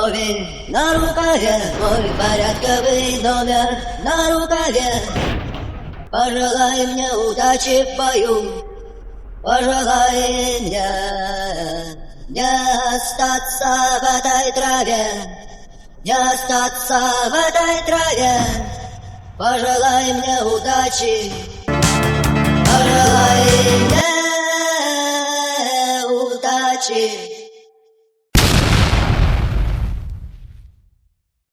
брови на рукаве, мой порядковый номер на рукаве. Пожелай мне удачи в бою, пожелай мне не остаться в этой траве, не остаться в этой траве. Пожелай мне удачи, пожелай.